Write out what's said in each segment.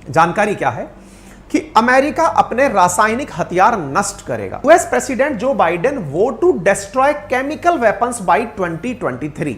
जानकारी क्या है कि अमेरिका अपने रासायनिक हथियार नष्ट करेगा। US president Joe Biden vote to destroy chemical weapons by 2023,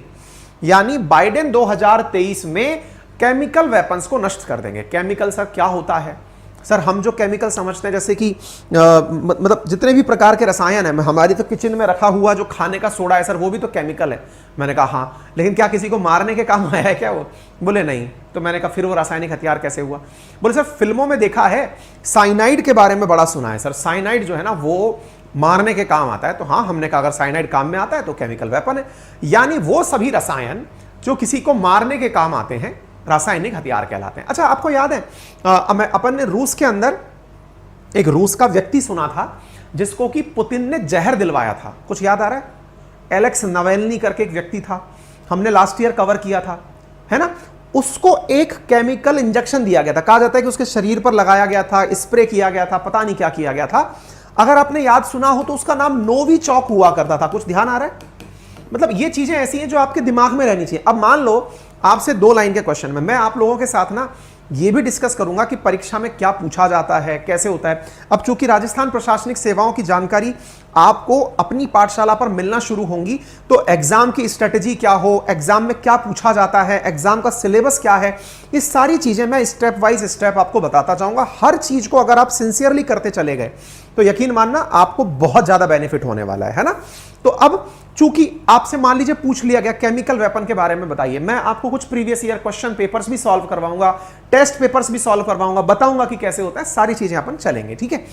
यानी बाइडेन 2023 में केमिकल वेपन्स को नष्ट कर देंगे। केमिकल सर क्या होता है? सर हम जो केमिकल समझते हैं जैसे कि मतलब जितने भी प्रकार के रसायन है, हमारी तो किचन में रखा हुआ जो खाने का सोडा है सर वो भी तो केमिकल है। मैंने कहा हाँ, लेकिन क्या किसी को मारने के काम आया है क्या वो? बोले नहीं। तो मैंने कहा फिर वो रासायनिक हथियार कैसे हुआ? बोले सर फिल्मों में देखा है, साइनाइड के बारे में बड़ा सुना है सर। साइनाइड जो है ना वो मारने के काम आता है। तो हाँ, हमने कहा अगर साइनाइड काम में आता है तो केमिकल वेपन है। यानी वो सभी रसायन जो किसी को मारने के काम आते हैं रासायनिक हथियार कहलाते हैं। अच्छा, आपको याद है अपन ने रूस के अंदर एक रूस का व्यक्ति सुना था जिसको कि पुतिन ने जहर दिलवाया था, कुछ याद आ रहा है? एलेक्स नवेल्नी करके एक व्यक्ति था, हमने लास्ट ईयर कवर किया था, है ना। उसको एक केमिकल इंजेक्शन दिया गया था, कहा जाता है कि उसके शरीर पर लगाया गया था, स्प्रे किया गया था, पता नहीं क्या किया गया था। अगर आपने याद सुना हो तो उसका नाम नोविचॉक हुआ करता था। कुछ ध्यान आ रहा है? मतलब ये चीजें ऐसी हैं जो आपके दिमाग में रहनी चाहिए। अब मान लो आपसे 2 लाइन के क्वेश्चन में मैं आप लोगों के साथ ना ये भी डिस्कस करूंगा कि परीक्षा में क्या पूछा जाता है, कैसे होता है। अब चूंकि राजस्थान प्रशासनिक सेवाओं की जानकारी आपको अपनी पाठशाला पर मिलना शुरू होंगी, तो एग्जाम की स्ट्रेटेजी क्या हो, एग्जाम में क्या पूछा जाता है, एग्जाम का सिलेबस क्या है, ये सारी चीजें मैं स्टेप वाइज स्टेप आपको बताता जाऊंगा। हर चीज को अगर आप सिंसियरली करते चले गए तो यकीन मानना आपको बहुत ज्यादा बेनिफिट होने वाला है ना। तो अब चूंकि आपसे मान लीजिए पूछ लिया गया केमिकल वेपन के बारे में बताइए, मैं आपको कुछ प्रीवियस ईयर क्वेश्चन पेपर्स भी सॉल्व करवाऊंगा, टेस्ट पेपर्स भी सॉल्व करवाऊंगा, बताऊंगा कि कैसे होता है, सारी चीजें अपन चलेंगे, ठीक है।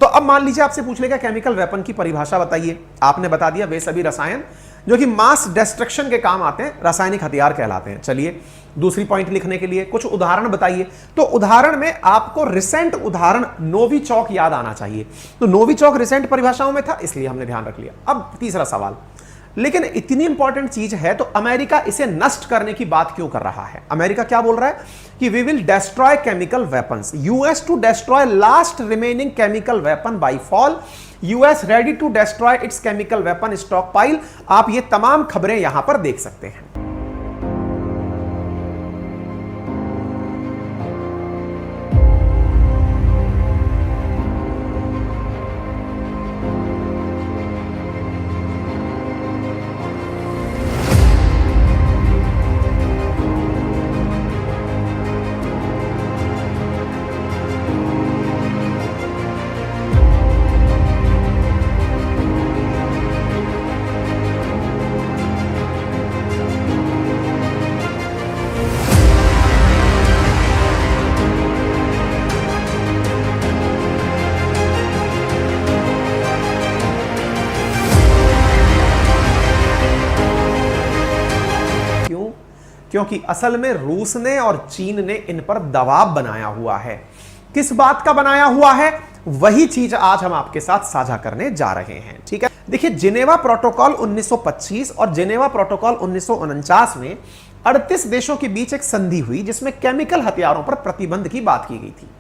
तो अब मान लीजिए आपसे पूछ लेगा केमिकल वेपन की परिभाषा बताइए, आपने बता दिया वे सभी रसायन जो कि मास डिस्ट्रक्शन के काम आते हैं रासायनिक हथियार कहलाते हैं। चलिए दूसरी पॉइंट लिखने के लिए कुछ उदाहरण बताइए। तो उदाहरण में आपको रिसेंट उदाहरण नोविचॉक याद आना चाहिए। तो नोविचॉक रिसेंट परिभाषाओं में था, इसलिए हमने ध्यान रख लिया। अब तीसरा सवाल, लेकिन इतनी इंपॉर्टेंट चीज है तो अमेरिका इसे नष्ट करने की बात क्यों कर रहा है? अमेरिका क्या बोल रहा है कि we will destroy chemical weapons, US to destroy last remaining chemical weapon by fall, US ready to destroy its chemical weapon stockpile. आप ये तमाम खबरें यहां पर देख सकते हैं। क्योंकि असल में रूस ने और चीन ने इन पर दबाव बनाया हुआ है। किस बात का बनाया हुआ है? वही चीज आज हम आपके साथ साझा करने जा रहे हैं, ठीक है। देखिए, जिनेवा प्रोटोकॉल 1925 और जिनेवा प्रोटोकॉल 1949 में 38 देशों के बीच एक संधि हुई जिसमें केमिकल हथियारों पर प्रतिबंध की बात की गई थी।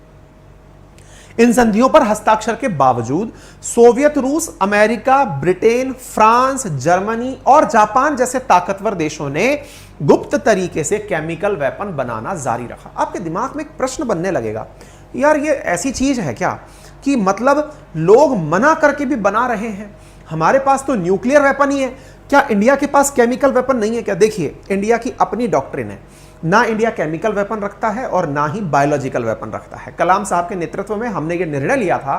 इन संधियों पर हस्ताक्षर के बावजूद सोवियत रूस, अमेरिका, ब्रिटेन, फ्रांस, जर्मनी और जापान जैसे ताकतवर देशों ने गुप्त तरीके से केमिकल वेपन बनाना जारी रखा। आपके दिमाग में एक प्रश्न बनने लगेगा, यार ये ऐसी चीज है क्या कि मतलब लोग मना करके भी बना रहे हैं? हमारे पास तो न्यूक्लियर वेपन ही है, क्या इंडिया के पास केमिकल वेपन नहीं है क्या? देखिए, इंडिया की अपनी डॉक्ट्रिन है, ना इंडिया केमिकल वेपन रखता है और ना ही बायोलॉजिकल वेपन रखता है। कलाम साहब के नेतृत्व में हमने ये निर्णय लिया था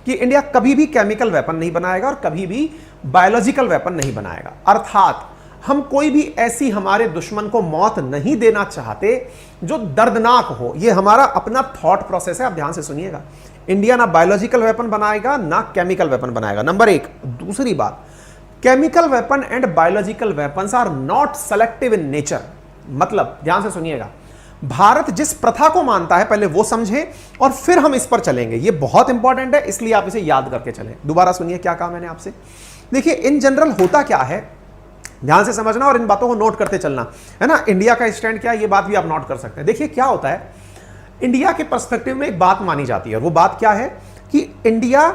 कि इंडिया कभी भी केमिकल वेपन नहीं बनाएगा और कभी भी बायोलॉजिकल वेपन नहीं बनाएगा। अर्थात हम कोई भी ऐसी हमारे दुश्मन को मौत नहीं देना चाहते जो दर्दनाक हो। ये हमारा अपना थॉट प्रोसेस है, आप ध्यान से सुनिएगा। इंडिया ना बायोलॉजिकल वेपन बनाएगा ना केमिकल वेपन बनाएगा, नंबर 1। दूसरी बात, chemical weapon and biological weapons are not selective in nature. मतलब ध्यान से सुनिएगा, भारत जिस प्रथा को मानता है पहले वो समझें और फिर हम इस पर चलेंगे। ये बहुत इंपॉर्टेंट है, इसलिए आप इसे याद करके चलें। दोबारा सुनिए क्या कहा मैंने आपसे। देखिए, इन जनरल होता क्या है, ध्यान से समझना और इन बातों को नोट करते चलना, है ना। इंडिया का स्टैंड क्या है ये बात भी आप नोट कर सकते हैं। देखिए क्या होता है, इंडिया के पर्सपेक्टिव में एक बात मानी जाती है और वो बात क्या है कि इंडिया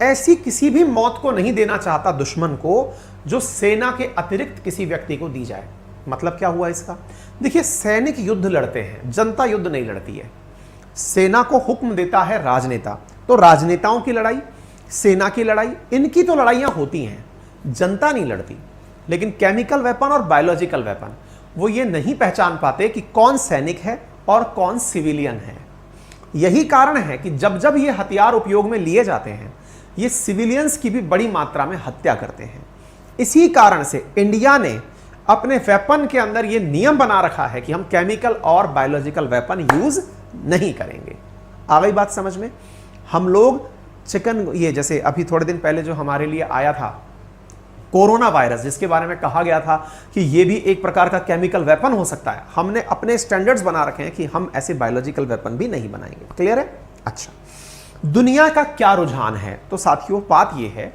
ऐसी किसी भी मौत को नहीं देना चाहता दुश्मन को जो सेना के अतिरिक्त किसी व्यक्ति को दी जाए। मतलब क्या हुआ इसका? देखिए, सैनिक युद्ध लड़ते हैं, जनता युद्ध नहीं लड़ती है। सेना को हुक्म देता है राजनेता। तो राजनेताओं की लड़ाई, सेना की लड़ाई, इनकी तो लड़ाइयां होती हैं, जनता नहीं लड़ती। लेकिन केमिकल वेपन और बायोलॉजिकल वेपन वो ये नहीं पहचान पाते कि कौन सैनिक है और कौन सिविलियन है। यही कारण है कि जब जब ये हथियार उपयोग में लिए जाते हैं, ये सिविलियंस की भी बड़ी मात्रा में हत्या करते हैं। इसी कारण से इंडिया ने अपने वेपन के अंदर ये नियम बना रखा है कि हम केमिकल और बायोलॉजिकल वेपन यूज नहीं करेंगे। आ गई बात समझ में? हम लोग चिकन, ये जैसे अभी थोड़े दिन पहले जो हमारे लिए आया था कोरोना वायरस, जिसके बारे में कहा गया था कि ये भी एक प्रकार का केमिकल वेपन हो सकता है, हमने अपने स्टैंडर्ड्स बना रखे हैं कि हम ऐसे बायोलॉजिकल वेपन भी नहीं बनाएंगे। क्लियर है? अच्छा, दुनिया का क्या रुझान है? तो साथियों बात यह है,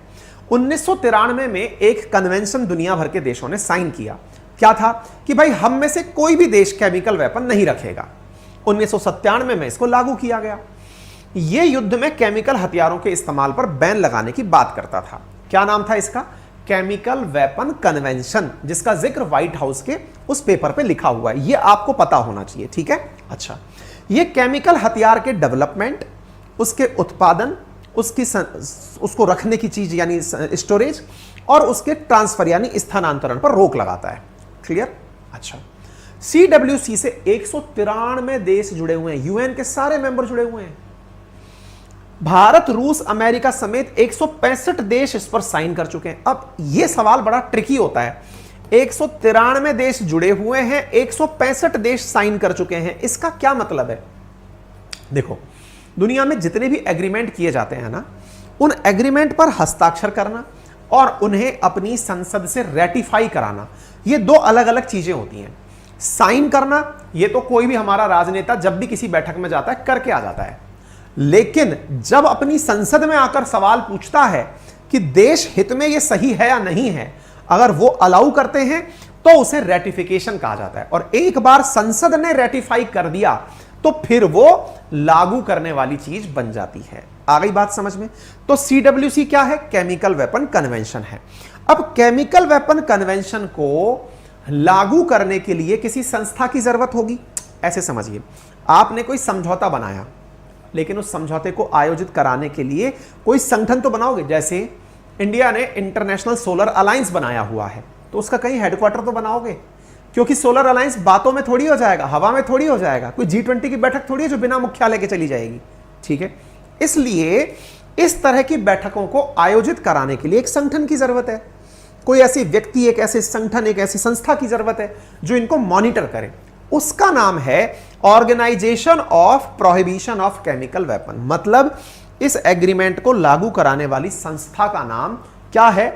1993 में एक कन्वेंशन दुनिया भर के देशों ने साइन किया। क्या था कि भाई हम में से कोई भी देश केमिकल वेपन नहीं रखेगा। 1997 में इसको लागू किया गया। यह युद्ध में केमिकल हथियारों के इस्तेमाल पर बैन लगाने की बात करता था। क्या नाम था इसका? केमिकल वेपन कन्वेंशन, जिसका जिक्र व्हाइट हाउस के उस पेपर पे लिखा हुआ है। यह आपको पता होना चाहिए, ठीक है? अच्छा, यह केमिकल हथियार के डेवलपमेंट, उसके उत्पादन, उसको रखने की चीज यानी स्टोरेज, और उसके ट्रांसफर यानी स्थानांतरण पर रोक लगाता है। क्लियर? अच्छा, CWC से 193 देश जुड़े हुए हैं, यूएन के सारे मेंबर जुड़े हुए हैं। भारत, रूस, अमेरिका समेत 165 देश इस पर साइन कर चुके हैं। अब यह सवाल बड़ा ट्रिकी होता है, 193 देश जुड़े हुए हैं, 165 देश साइन कर चुके हैं, इसका क्या मतलब है? देखो, दुनिया में जितने भी एग्रीमेंट किए जाते हैं ना, उन एग्रीमेंट पर हस्ताक्षर करना और उन्हें अपनी संसद से रेटिफाई कराना, ये दो अलग अलग चीजें होती हैं। साइन करना, ये तो कोई भी हमारा राजनेता जब भी किसी बैठक में जाता है करके आ जाता है, लेकिन जब अपनी संसद में आकर सवाल पूछता है कि देश हित में ये सही है या नहीं है, अगर वो अलाउ करते हैं तो उसे रेटिफिकेशन कहा जाता है। और एक बार संसद ने रेटिफाई कर दिया तो फिर वो लागू करने वाली चीज बन जाती है। आ गई बात समझ में? तो CWC क्या है? केमिकल वेपन कन्वेंशन है। अब केमिकल वेपन कन्वेंशन को लागू करने के लिए किसी संस्था की जरूरत होगी। ऐसे समझिए, आपने कोई समझौता बनाया, लेकिन उस समझौते को आयोजित कराने के लिए कोई संगठन तो बनाओगे। जैसे इंडिया ने इंटरनेशनल सोलर अलायंस बनाया हुआ है, तो उसका कहीं हेडक्वार्टर तो बनाओगे, क्योंकि सोलर अलायंस बातों में थोड़ी हो जाएगा, हवा में थोड़ी हो जाएगा। कोई G20 की बैठक थोड़ी है जो बिना मुख्यालय के चली जाएगी, ठीक है? इसलिए इस तरह की बैठकों को आयोजित कराने के लिए एक संगठन की जरूरत है, कोई ऐसी व्यक्ति, एक ऐसे संगठन, एक ऐसी संस्था की जरूरत है जो इनको मॉनिटर करे। उसका नाम है organisation of prohibition of chemical weapon. मतलब इस एग्रीमेंट को लागू कराने वाली संस्था का नाम क्या है?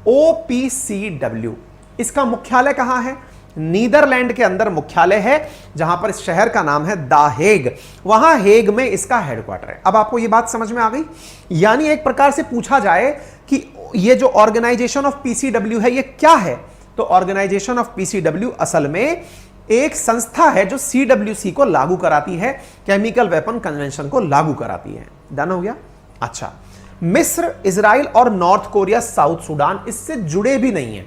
OPCW। इसका मुख्यालय कहां है? नीदरलैंड के अंदर मुख्यालय है, जहां पर इस शहर का नाम है द हेग। वहां हेग में इसका हेडक्वार्टर है। अब आपको यह बात समझ में आ गई? यानी एक प्रकार से पूछा जाए कि ये जो ऑर्गेनाइजेशन ऑफ PCW है ये क्या है, तो ऑर्गेनाइजेशन ऑफ PCW असल में एक संस्था है जो CWC को लागू कराती है, केमिकल वेपन कन्वेंशन को लागू कराती है। डन हो गया? अच्छा, मिस्र, इजराइल और नॉर्थ कोरिया, साउथ सुडान इससे जुड़े भी नहीं है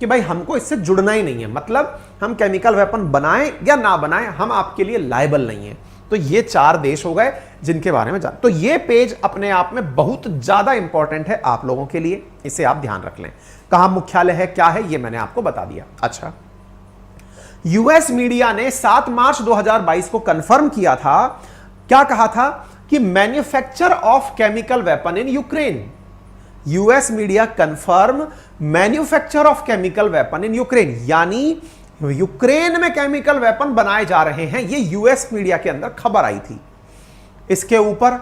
कि भाई हमको इससे जुड़ना ही नहीं है, मतलब हम केमिकल वेपन बनाएं या ना बनाएं, हम आपके लिए लायबल नहीं है। तो ये 4 देश हो गए जिनके बारे में जान। तो ये पेज अपने आप में बहुत ज्यादा इंपॉर्टेंट है आप लोगों के लिए, इसे आप ध्यान रख लें। कहां मुख्यालय है, क्या है, ये मैंने आपको बता दिया। अच्छा, यूएस मीडिया ने 7 मार्च 2022 को कंफर्म किया था, क्या कहा था कि manufacture of chemical weapon in Ukraine. US media confirm manufacture of chemical weapon in Ukraine, यानी यूक्रेन में केमिकल वेपन बनाए जा रहे हैं। ये यूएस मीडिया के अंदर खबर आई थी। इसके ऊपर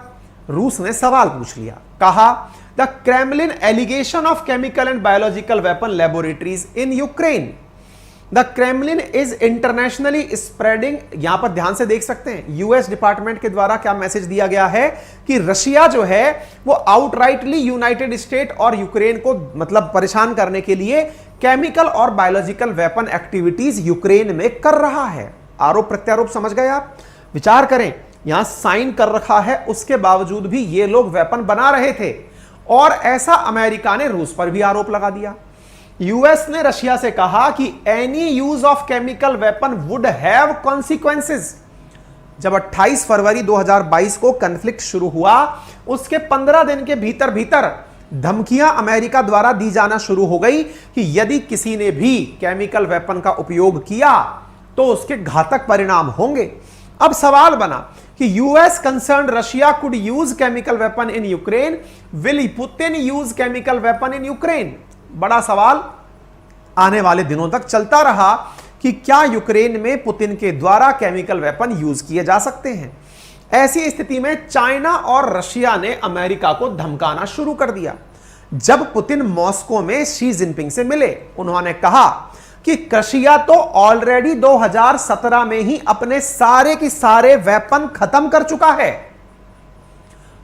रूस ने सवाल पूछ लिया, कहा the Kremlin allegation of chemical and biological weapon laboratories in Ukraine. The Kremlin is internationally spreading, यहां पर ध्यान से देख सकते हैं यूएस डिपार्टमेंट के द्वारा क्या मैसेज दिया गया है कि रशिया जो है वो आउटराइटली यूनाइटेड स्टेट और यूक्रेन को मतलब परेशान करने के लिए केमिकल और बायोलॉजिकल वेपन एक्टिविटीज यूक्रेन में कर रहा है। आरोप प्रत्यारोप समझ गए आप? विचार करें, यहां साइन कर रखा है, उसके बावजूद भी ये लोग वेपन बना रहे थे, और ऐसा अमेरिका ने रूस पर भी आरोप लगा दिया। यूएस ने रशिया से कहा कि any use of chemical weapon would have consequences. जब 28 फरवरी 2022 को कॉन्फ्लिक्ट शुरू हुआ, उसके 15 दिन के भीतर भीतर धमकियां अमेरिका द्वारा दी जाना शुरू हो गई कि यदि किसी ने भी केमिकल वेपन का उपयोग किया तो उसके घातक परिणाम होंगे। अब सवाल बना कि US concern Russia could use chemical weapon in Ukraine, will Putin use chemical weapon in Ukraine? बड़ा सवाल आने वाले दिनों तक चलता रहा कि क्या यूक्रेन में पुतिन के द्वारा केमिकल वेपन यूज किए जा सकते हैं। ऐसी स्थिति में चाइना और रशिया ने अमेरिका को धमकाना शुरू कर दिया। जब पुतिन मॉस्को में शी जिनपिंग से मिले, उन्होंने कहा कि रशिया तो ऑलरेडी 2017 में ही अपने सारे के सारे वेपन खत्म कर चुका है।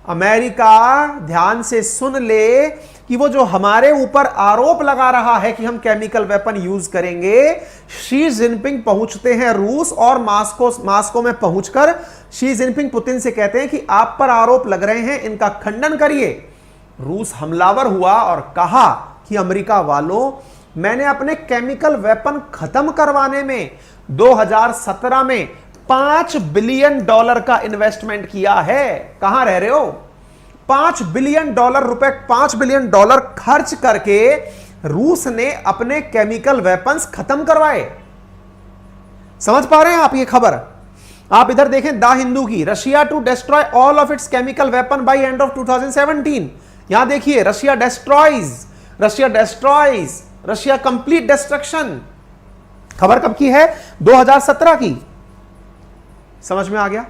अमेरिका ध्यान से सुन ले कि वो जो हमारे ऊपर आरोप लगा रहा है कि हम केमिकल वेपन यूज करेंगे, शी जिनपिंग पहुंचते हैं रूस और मास्को में पहुंचकर शी जिनपिंग पुतिन से कहते हैं कि आप पर आरोप लग रहे हैं, इनका खंडन करिए। रूस हमलावर हुआ और कहा कि अमेरिका वालों, मैंने अपने केमिकल वेपन खत्म करवाने में 2017 में $5 बिलियन का इन्वेस्टमेंट किया है। कहां रह रहे हो? $5 बिलियन रुपए, $5 बिलियन खर्च करके रूस ने अपने केमिकल वेपन्स खत्म करवाए। समझ पा रहे हैं आप ये खबर? आप इधर देखें द हिंदू की, Russia to destroy all of its chemical weapon by end of 2017। यहां देखिए, Russia destroys, Russia complete destruction. खबर कब की है? 2017 की। समझ में आ गया?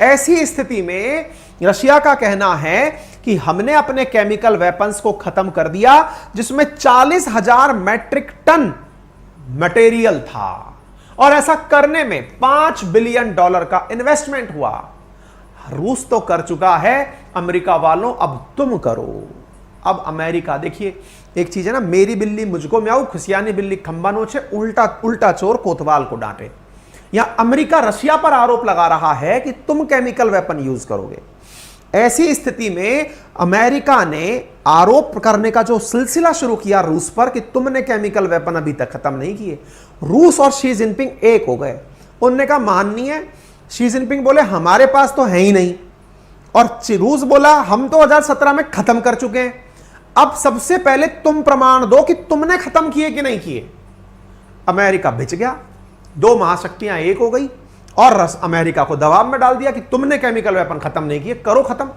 ऐसी स्थिति में रशिया का कहना है कि हमने अपने केमिकल वेपन्स को खत्म कर दिया, जिसमें 40,000 मैट्रिक टन मटेरियल था, और ऐसा करने में $5 बिलियन का इन्वेस्टमेंट हुआ। रूस तो कर चुका है, अमेरिका वालों अब तुम करो। अब अमेरिका, देखिए एक चीज है ना, मेरी बिल्ली मुझको म्याऊ, खुशियानी बिल्ली खंबा नोचे, उल्टा चोर कोतवाल को डांटे। यहां अमेरिका रशिया पर आरोप लगा रहा है कि तुम केमिकल वेपन यूज करोगे। ऐसी स्थिति में अमेरिका ने आरोप करने का जो सिलसिला शुरू किया रूस पर कि तुमने केमिकल वेपन अभी तक खत्म नहीं किए। रूस और शी जिनपिंग एक हो गए। उन्होंने कहा माननीय, शी जिनपिंग बोले हमारे पास तो है ही नहीं, और रूस बोला हम तो 2017 में खत्म कर चुके हैं। अब सबसे पहले तुम प्रमाण दो कि तुमने खत्म किए कि नहीं किए। अमेरिका भिच गया, दो महाशक्तियां एक हो गई और अमेरिका को दबाव में डाल दिया कि तुमने केमिकल वेपन खत्म नहीं किए, करो खत्म।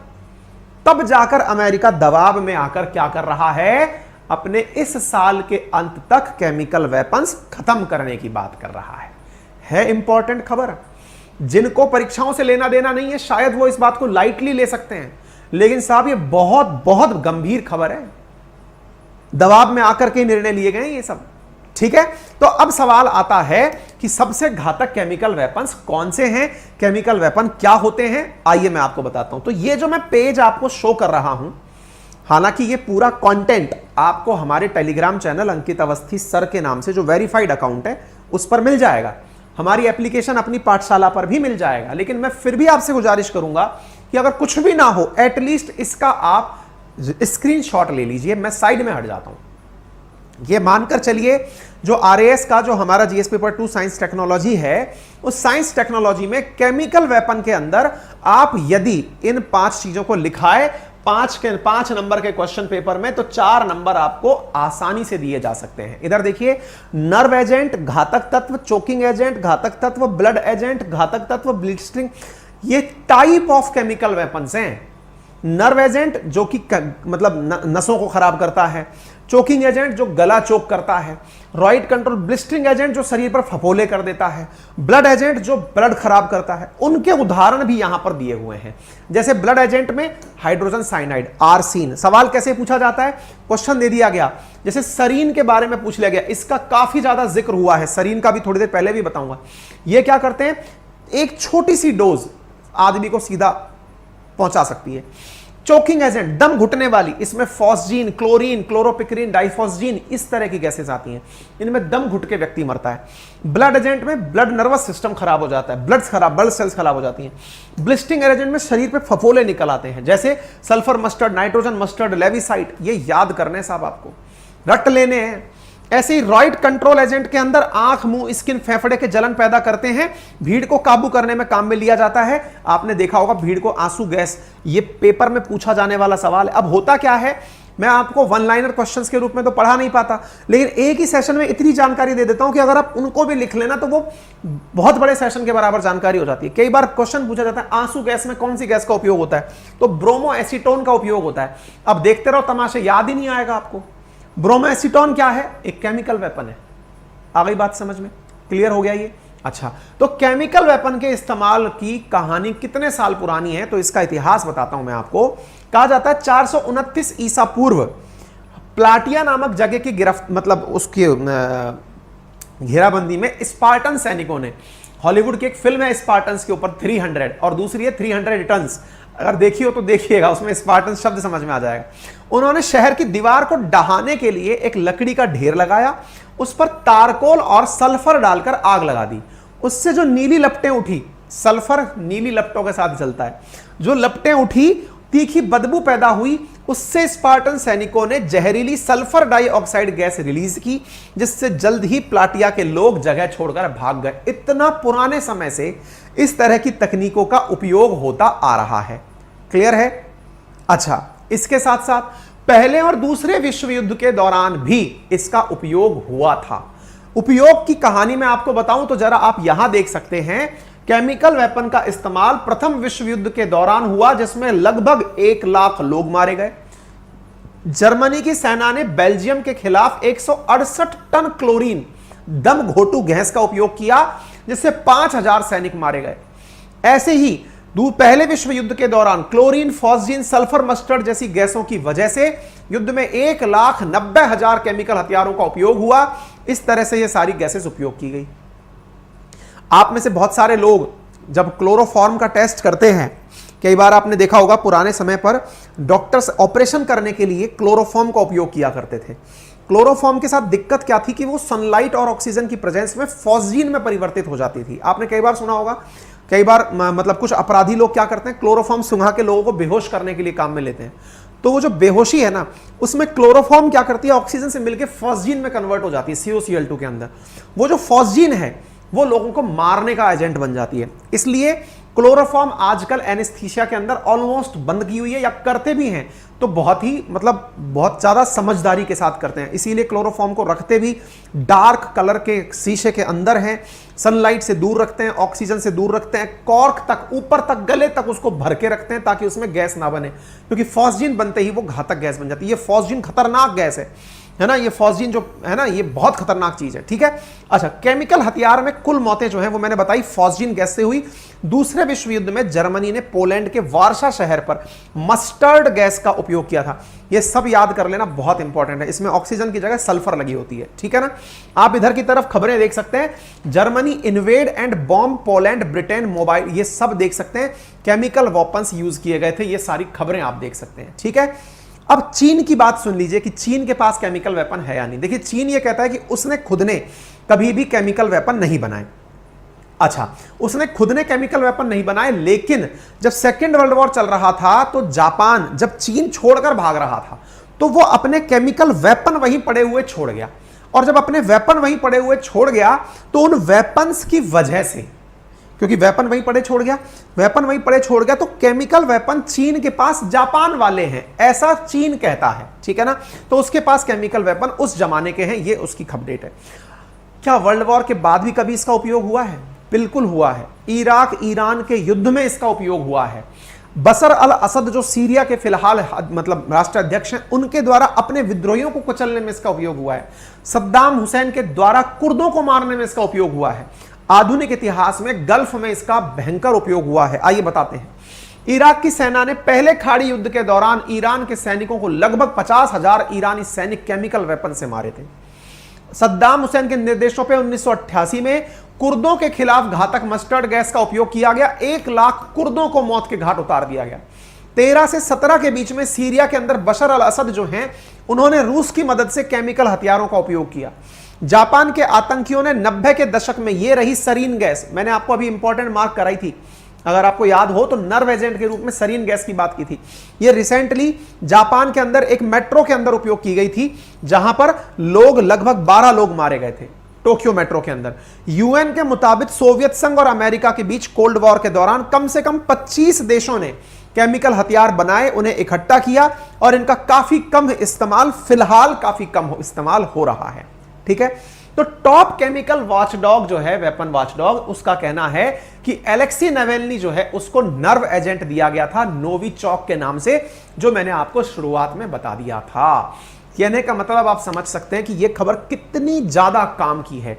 तब जाकर अमेरिका दबाव में आकर क्या कर रहा है? अपने इस साल के अंत तक केमिकल वेपन्स खत्म करने की बात कर रहा है इंपॉर्टेंट खबर। जिनको परीक्षाओं से लेना देना नहीं है, शायद वो इस बात को लाइटली ले सकते हैं, लेकिन साहब ये बहुत बहुत गंभीर खबर है। दबाव में आकर के निर्णय लिए गए ये सब। ठीक है, तो अब सवाल आता है कि सबसे घातक केमिकल वेपन्स कौन से हैं, केमिकल वेपन क्या होते हैं। आइए मैं आपको बताता हूं। तो ये जो मैं पेज आपको शो कर रहा हूं, हालांकि ये पूरा कंटेंट आपको हमारे टेलीग्राम चैनल अंकित अवस्थी सर के नाम से जो वेरीफाइड अकाउंट है उस पर मिल जाएगा। हमारी एप्लीकेशन अपनी पाठशाला पर भी मिल जाएगा, लेकिन मैं फिर भी आपसे गुजारिश करूंगा कि अगर कुछ भी ना हो, एटलीस्ट इसका आप स्क्रीनशॉट ले लीजिए। मैं साइड में हट जाता हूं। ये मानकर चलिए जो आरएएस का जो हमारा जीएस पेपर 2 साइंस टेक्नोलॉजी है, उस साइंस टेक्नोलॉजी में केमिकल वेपन के अंदर आप यदि इन 5 चीजों को लिखाए 5 नंबर के क्वेश्चन पेपर में, तो 4 नंबर आपको आसानी से दिए जा सकते हैं। इधर देखिए, नर्व एजेंट, घातक तत्व, चोकिंग एजेंट, घातक तत्व, ब्लड एजेंट, घातक तत्व, ब्लिस्टरिंग, ये टाइप ऑफ केमिकल वेपन्स हैं। नर्व एजेंट जो कि मतलब नसों को खराब करता है, चोकिंग एजेंट जो गला चोक करता है, रॉइड कंट्रोल, ब्लिस्टरिंग एजेंट जो शरीर पर फफोले कर देता है, ब्लड एजेंट जो ब्लड खराब करता है। उनके उदाहरण भी यहां पर दिए हुए हैं। जैसे ब्लड एजेंट में हाइड्रोजन साइनाइड, आर्सीन। सवाल कैसे पूछा जाता है? क्वेश्चन दे दिया गया, जैसे सरीन के बारे में पूछ लिया गया, इसका काफी ज्यादा जिक्र हुआ है, सरीन का भी थोड़ी देर पहले भी बताऊंगा। ये क्या करते हैं? एक छोटी सी डोज आदमी को सीधा पहुंचा सकती है। चोकिंग एजेंट, दम घुटने वाली, इसमें फॉस्जीन, क्लोरीन, क्लोरोपिक्रीन, डाइफॉस्जीन, इस तरह की गैसेस आती हैं, इनमें दम घुट के व्यक्ति मरता है। ब्लड एजेंट में ब्लड नर्वस सिस्टम खराब हो जाता है, ब्लड सेल्स खराब हो जाती हैं। ब्लिस्टिंग एजेंट में शरीर पे फफोले निकल आते हैं, जैसे sulphur mustard, nitrogen mustard, lewisite. ये याद करने साहब आपको, रट लेने हैं। ऐसे ही रॉइड कंट्रोल एजेंट के अंदर आंख, मुंह, स्किन, फेफड़े के जलन पैदा करते हैं, भीड़ को काबू करने में काम में लिया जाता है। आपने देखा होगा भीड़ को आंसू गैस, ये पेपर में पूछा जाने वाला सवाल है। अब होता क्या है, मैं आपको वन लाइनर क्वेश्चंस के रूप में तो पढ़ा नहीं पाता, लेकिन एक ही सेशन में इतनी जानकारी दे देता हूं कि अगर आप उनको भी लिख लेना तो वो बहुत बड़े सेशन के बराबर जानकारी हो जाती है। कई बार क्वेश्चन पूछा जाता है आंसू गैस में कौन सी गैस का उपयोग होता है, तो ब्रोमो एसीटोन का उपयोग होता है। अब देखते रहो तमाशे, याद ही नहीं आएगा आपको। ब्रोमो एसीटोन क्या है? एक केमिकल वेपन है। आ गई बात समझ में? क्लियर हो गया ये? अच्छा, तो केमिकल वेपन के इस्तेमाल की कहानी कितने साल पुरानी है, तो इसका इतिहास बताता हूं मैं आपको। कहा जाता है 429 ईसा पूर्व प्लाटिया नामक जगह की उसकी घेराबंदी में स्पार्टन सैनिकों ने, हॉलीवुड की एक फिल्म है स्पार्टन्स के ऊपर 300, और दूसरी है 300 रिटर्न्स, अगर देखी हो तो देखिएगा, उसमें स्पार्टन शब्द समझ में आ जाएगा। उन्होंने शहर की दीवार को ढहाने के लिए एक लकड़ी का ढेर लगाया, उस पर तारकोल और सल्फर डालकर आग लगा दी। उससे जो नीली लपटें उठी, सल्फर नीली लपटों के साथ जलता है, जो लपटें उठी तीखी बदबू पैदा हुई, उससे स्पार्टन सैनिकों ने जहरीली सल्फर डाइऑक्साइड गैस रिलीज की, जिससे जल्द ही प्लाटिया के लोग जगह छोड़कर भाग गए। इतना पुराने समय से इस तरह की तकनीकों का उपयोग होता आ रहा है। क्लियर है? अच्छा, इसके साथ साथ पहले और दूसरे विश्व युद्ध के दौरान भी इसका उपयोग हुआ था। उपयोग की कहानी मैं आपको बताऊं तो जरा आप यहां देख सकते हैं, केमिकल वेपन का इस्तेमाल प्रथम विश्व युद्ध के दौरान हुआ, जिसमें लगभग 1 लाख लोग मारे गए। जर्मनी की सेना ने बेल्जियम के खिलाफ 168 टन क्लोरीन दम घोटू गैस का उपयोग किया, जिससे 5000 सैनिक मारे गए। ऐसे ही पहले विश्व युद्ध के दौरान क्लोरीन, फॉस्जीन, सल्फर मस्टर्ड जैसी गैसों की वजह से युद्ध में 1,90,000 केमिकल हथियारों का उपयोग हुआ। इस तरह से ये सारी गैसेस उपयोग की गई। आप में से बहुत सारे लोग जब क्लोरोफॉर्म का टेस्ट करते हैं, कई बार आपने देखा होगा पुराने समय पर डॉक्टर्स ऑपरेशन करने के लिए क्लोरोफॉर्म का उपयोग किया करते थे। क्लोरोफॉर्म के साथ दिक्कत क्या थी कि वो सनलाइट और ऑक्सीजन की प्रेजेंस में फॉस्जीन में परिवर्तित हो जाती थी। आपने कई बार सुना होगा, कई बार कुछ अपराधी लोग क्या करते हैं, क्लोरोफॉर्म सुंघा के लोगों को बेहोश करने के लिए काम में लेते हैं। तो वो जो बेहोशी है ना, उसमें क्लोरोफॉर्म क्या करती है, ऑक्सीजन से मिलकर फॉस्जीन में कन्वर्ट हो जाती है, COCl2 के अंदर। वो जो फॉस्जीन है वो लोगों को मारने का एजेंट बन जाती है। इसलिए क्लोरोफॉर्म आजकल एनेस्थीसिया के अंदर ऑलमोस्ट बंद की हुई है, या करते भी हैं तो बहुत ही बहुत ज्यादा समझदारी के साथ करते हैं। इसीलिए क्लोरोफॉर्म को रखते भी डार्क कलर के शीशे के अंदर हैं, सनलाइट से दूर रखते हैं, ऑक्सीजन से दूर रखते हैं, कॉर्क तक, ऊपर तक, गले तक उसको भर के रखते हैं ताकि उसमें गैस ना बने, क्योंकि फॉस्जीन बनते ही वो घातक गैस बन जाती है। ये फॉस्जीन खतरनाक गैस है ना, ये फॉस्जीन जो है ना, ये बहुत खतरनाक चीज है। ठीक है? अच्छा, केमिकल हथियार में कुल मौतें जो हैं वो मैंने बताई फॉस्जीन गैस से हुई। दूसरे विश्व युद्ध में जर्मनी ने पोलैंड के वार्सा शहर पर मस्टर्ड गैस का उपयोग किया था। ये सब याद कर लेना, बहुत इंपॉर्टेंट है। इसमें ऑक्सीजन की जगह सल्फर लगी होती है। ठीक है ना? आप इधर की तरफ खबरें देख सकते हैं, Germany invade and bomb Poland, Britain mobile, ये सब देख सकते हैं। केमिकल वेपन्स यूज किए गए थे, ये सारी खबरें आप देख सकते हैं। ठीक है? अब चीन की बात सुन लीजिए कि चीन के पास केमिकल वेपन है या नहीं। देखिए, चीन ये कहता है कि उसने खुद ने कभी भी केमिकल वेपन नहीं बनाए। अच्छा, उसने खुद ने केमिकल वेपन नहीं बनाए, लेकिन जब सेकेंड वर्ल्ड वॉर चल रहा था तो जापान जब चीन छोड़कर भाग रहा था तो वो अपने केमिकल वेपन वहीं पड़े हुए छोड़ गया। और जब अपने वेपन वहीं पड़े हुए छोड़ गया तो उन वेपन्स की वजह से, क्योंकि वेपन वहीं पड़े छोड़ गया, तो केमिकल वेपन चीन के पास जापान वाले हैं, ऐसा चीन कहता है। ठीक है ना? तो उसके पास केमिकल वेपन उस जमाने के हैं, ये उसकी खपडेट है। क्या वर्ल्ड वॉर के बाद भी कभी इसका उपयोग हुआ है? बिल्कुल हुआ है। इराक ईरान के युद्ध में इसका उपयोग हुआ है। बशर अल असद जो सीरिया के फिलहाल राष्ट्राध्यक्ष हैं, उनके द्वारा अपने विद्रोहियों को कुचलने में इसका उपयोग हुआ है। सद्दाम हुसैन के द्वारा कुर्दों को मारने में इसका उपयोग हुआ है। आधुनिक इतिहास में गल्फ में इसका भयंकर उपयोग हुआ है। आइए बताते हैं। इराक की सेना ने पहले खाड़ी युद्ध के दौरान ईरान के सैनिकों को लगभग 50,000 ईरानी सैनिक केमिकल वेपन से मारे थे। सद्दाम हुसैन के निर्देशों पर 1988 में कुर्दों के खिलाफ घातक मस्टर्ड गैस का उपयोग किया गया। 1 लाख कुर्दों को मौत के घाट उतार दिया गया। 13 से 17 के बीच में सीरिया के अंदर बशर अल असद जो हैं, उन्होंने रूस की मदद से केमिकल हथियारों का उपयोग किया। जापान के आतंकियों ने 90 के दशक में, ये रही सरीन गैस, मैंने आपको अभी इंपॉर्टेंट मार्क कराई थी अगर आपको याद हो तो नर्व एजेंट के रूप में सरीन गैस की बात की थी। यह रिसेंटली जापान के अंदर एक मेट्रो के अंदर उपयोग की गई थी, जहां पर लगभग 12 लोग मारे गए थे, टोक्यो मेट्रो के अंदर। यूएन के मुताबिक सोवियत संघ और अमेरिका के बीच कोल्ड वॉर के दौरान कम से कम 25 देशों ने केमिकल हथियार बनाए, उन्हें इकट्ठा किया और इनका काफी कम इस्तेमाल, फिलहाल काफी कम इस्तेमाल हो रहा है। ठीक है, तो टॉप केमिकल वॉचडॉग जो है, वेपन वॉचडॉग, उसका कहना है कि एलेक्सी नावेल्नी जो है उसको नर्व एजेंट दिया गया था नोविचॉक के नाम से, जो मैंने आपको शुरुआत में बता दिया था। कहने का मतलब आप समझ सकते हैं कि यह खबर कितनी ज्यादा काम की है।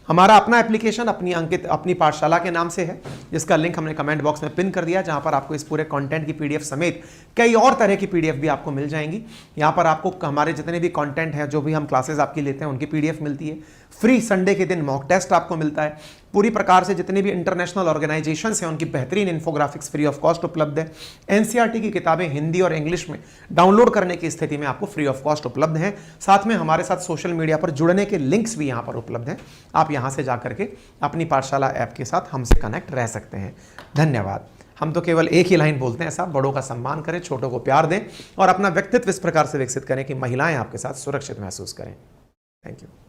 हमारा अपना एप्लीकेशन अपनी पाठशाला के नाम से है, जिसका लिंक हमने कमेंट बॉक्स में पिन कर दिया, जहां पर आपको इस पूरे कंटेंट की पीडीएफ समेत कई और तरह की पीडीएफ भी आपको मिल जाएंगी। यहां पर आपको हमारे जितने भी कंटेंट हैं, जो भी हम क्लासेस आपकी लेते हैं, उनकी पीडीएफ मिलती है। फ्री संडे के दिन मॉक टेस्ट आपको मिलता है। पूरी प्रकार से जितने भी इंटरनेशनल ऑर्गेनाइजेशंस हैं, उनकी बेहतरीन इन्फोग्राफिक्स फ्री ऑफ कॉस्ट उपलब्ध है। एनसीईआरटी की किताबें हिंदी और इंग्लिश में डाउनलोड करने की स्थिति में आपको फ्री ऑफ कॉस्ट उपलब्ध हैं। साथ में हमारे साथ सोशल मीडिया पर जुड़ने के लिंक्स भी यहां पर उपलब्ध हैं। आप यहां से जाकर के अपनी पाठशाला ऐप के साथ हमसे कनेक्ट रह सकते हैं। धन्यवाद। हम तो केवल एक ही लाइन बोलते हैं, साहब, बड़ों का सम्मान करें, छोटों को प्यार दें और अपना व्यक्तित्व इस प्रकार से विकसित करें कि महिलाएं आपके साथ सुरक्षित महसूस करें। Thank you.